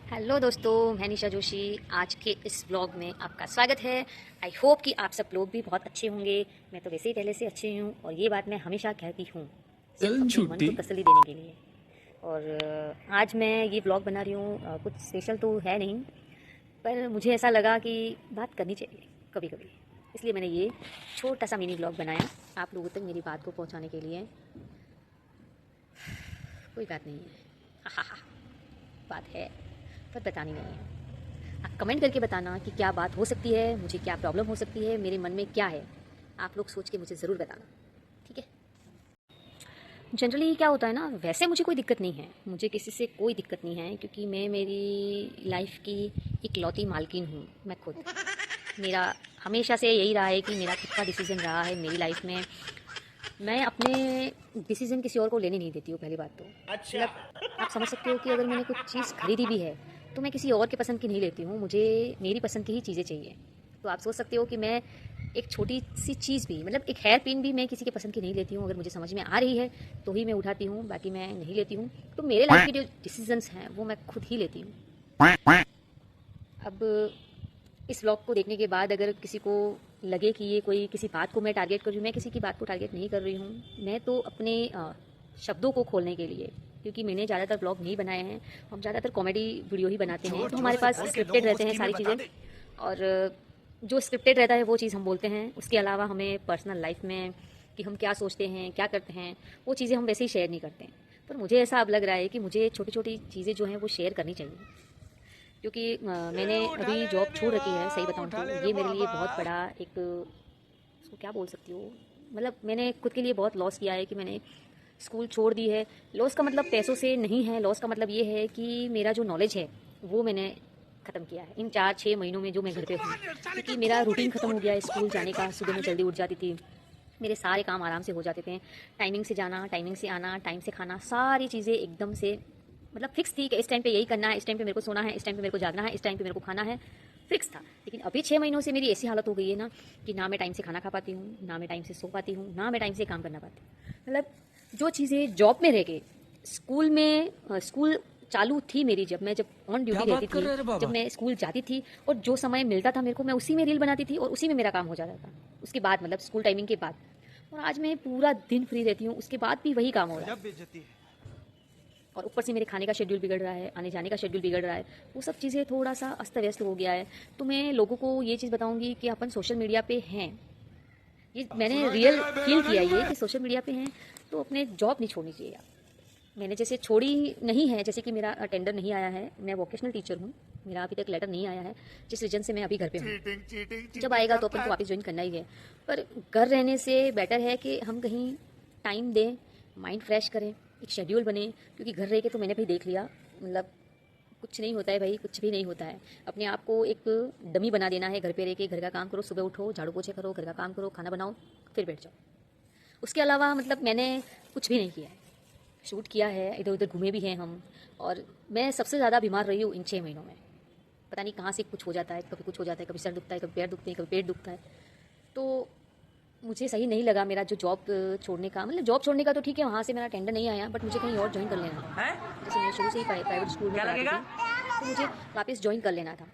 Hello दोस्तों, मैं निशा जोशी। आज के इस ब्लॉग में आपका स्वागत है। आई होप कि आप सब लोग भी बहुत अच्छे होंगे। मैं तो वैसे ही पहले से अच्छी हूँ और ये बात मैं हमेशा कहती हूँ, सिर्फ अपने मन को तसल्ली देने के लिए। और आज मैं ये ब्लॉग बना रही हूँ। कुछ स्पेशल तो है नहीं, पर मुझे ऐसा लगा कि बात करनी चाहिए कभी कभी, इसलिए मैंने ये छोटा सा मिनी ब्लॉग बनाया आप लोगों तक मेरी बात को पहुँचाने के लिए। कोई बात नहीं है, हा बात है पर बतानी नहीं है। आप कमेंट करके बताना कि क्या बात हो सकती है, मुझे क्या प्रॉब्लम हो सकती है, मेरे मन में क्या है। आप लोग सोच के मुझे ज़रूर बताना, ठीक है। जनरली क्या होता है ना, वैसे मुझे कोई दिक्कत नहीं है, मुझे किसी से कोई दिक्कत नहीं है, क्योंकि मैं मेरी लाइफ की इकलौती मालकिन हूँ। मैं खुद, मेरा हमेशा से यही रहा है कि मेरा खुद का डिसीज़न रहा है मेरी लाइफ में। मैं अपने डिसीज़न किसी और को लेने नहीं देती हूँ। पहली बात तो मतलब आप समझ सकते हो कि अगर मैंने कुछ चीज़ खरीदी भी है तो मैं किसी और के पसंद की नहीं लेती हूँ, मुझे मेरी पसंद की ही चीज़ें चाहिए। तो आप सोच सकते हो कि मैं एक छोटी सी चीज़ भी, मतलब एक हेयर पिन भी मैं किसी के पसंद की नहीं लेती हूँ। अगर मुझे समझ में आ रही है तो ही मैं उठाती हूँ, बाकी मैं नहीं लेती हूँ। तो मेरे लाइफ के जो डिसीजंस हैं वो मैं खुद ही लेती हूँ। अब इस व्लॉग को देखने के बाद अगर किसी को लगे कि ये कोई किसी बात को मैं टारगेट कर रही हूँ, मैं किसी की बात को टारगेट नहीं कर रही हूँ। मैं तो अपने शब्दों को खोलने के लिए, क्योंकि मैंने ज़्यादातर ब्लॉग नहीं बनाए हैं, हम ज़्यादातर कॉमेडी वीडियो ही बनाते हैं, तो हमारे पास स्क्रिप्टेड रहते हैं सारी चीज़ें। और जो स्क्रिप्टेड रहता है वो चीज़ हम बोलते हैं। उसके अलावा हमें पर्सनल लाइफ में कि हम क्या सोचते हैं, क्या करते हैं, वो चीज़ें हम वैसे ही शेयर नहीं करते हैं। पर मुझे ऐसा अब लग रहा है कि मुझे छोटी छोटी चीज़ें जो हैं वो शेयर करनी चाहिए, क्योंकि मैंने अभी जॉब छोड़ रखी है। सही बताऊँ तो ये मेरे लिए बहुत बड़ा एक, उसको क्या बोल सकती हूँ, मतलब मैंने खुद के लिए बहुत लॉस किया है कि मैंने स्कूल छोड़ दी है। लॉस का मतलब पैसों से नहीं है, लॉस का मतलब ये है कि मेरा जो नॉलेज है वो मैंने ख़त्म किया है इन 4-6 महीनों में जो मैं घर पे हूँ, क्योंकि मेरा रूटीन ख़त्म हो गया है स्कूल जाने का। सुबह मैं जल्दी उठ जाती थी, मेरे सारे काम आराम से हो जाते थे, टाइमिंग से जाना, टाइमिंग से आना, टाइम से खाना, सारी चीज़ें एकदम से मतलब फिक्स थी कि इस टाइम पे यही करना है, इस टाइम पे मेरे को सोना है, इस टाइम पे मेरे को जागना है, इस टाइम पे मेरे को खाना है, फिक्स था। लेकिन अभी 6 महीनों से मेरी ऐसी हालत हो गई है ना कि ना मैं टाइम से खाना खा पाती हूँ, ना मैं टाइम से सो पाती हूँ, ना मैं टाइम से काम करना पाती हूँ। मतलब जो चीज़ें जॉब में रह गई, स्कूल में स्कूल चालू थी मेरी, जब ऑन ड्यूटी रहती थी, जब मैं स्कूल जाती थी और जो समय मिलता था मेरे को, मैं उसी में रील बनाती थी और उसी में मेरा काम हो जाता था। उसके बाद मतलब स्कूल टाइमिंग के बाद, और आज मैं पूरा दिन फ्री रहती हूँ, उसके बाद भी वही काम हो रहा है। और ऊपर से मेरे खाने का शेड्यूल बिगड़ रहा है, आने जाने का शेड्यूल बिगड़ रहा है, वो सब चीज़ें थोड़ा सा अस्त व्यस्त हो गया है। तो मैं लोगों को ये चीज़ बताऊंगी कि अपन सोशल मीडिया पे हैं, ये मैंने रियल फील किया ये कि सोशल मीडिया पे हैं तो अपने जॉब नहीं छोड़नी चाहिए यार। मैंने जैसे छोड़ी नहीं है, जैसे कि मेरा टेंडर नहीं आया है, मैं वोकेशनल टीचर हूँ, मेरा अभी तक लेटर नहीं आया है, जिस रीजन से मैं अभी घर पे हूँ। जब आएगा तो अपन को वापस ज्वाइन करना ही है। पर घर रहने से बेटर है कि हम कहीं टाइम दें, माइंड फ्रेश करें, एक शेड्यूल बने। क्योंकि घर रह के तो मैंने भी देख लिया, मतलब कुछ नहीं होता है भाई, कुछ भी नहीं होता है। अपने आप को एक डमी बना देना है घर पे रह के। घर का काम करो, सुबह उठो, झाड़ू पोछे करो, घर का काम करो, खाना बनाओ, फिर बैठ जाओ। उसके अलावा मतलब मैंने कुछ भी नहीं किया है। शूट किया है, इधर उधर घूमे भी हैं हम, और मैं सबसे ज़्यादा बीमार रही हूँ इन 6 महीनों में। पता नहीं कहाँ से कुछ हो जाता है, कभी कुछ हो जाता है, कभी सर दुखता है, कभी पैर दुखते हैं, कभी पेट दुखता है। तो मुझे सही नहीं लगा मेरा जो जॉब छोड़ने का, मतलब जॉब छोड़ने का तो ठीक है, वहाँ से मेरा टेंडर नहीं आया, बट मुझे कहीं और ज्वाइन कर लेना था। जैसे मैं शुरू से ही प्राइवेट स्कूल में पढ़ाती थी, तो मुझे वापस ज्वाइन कर लेना था।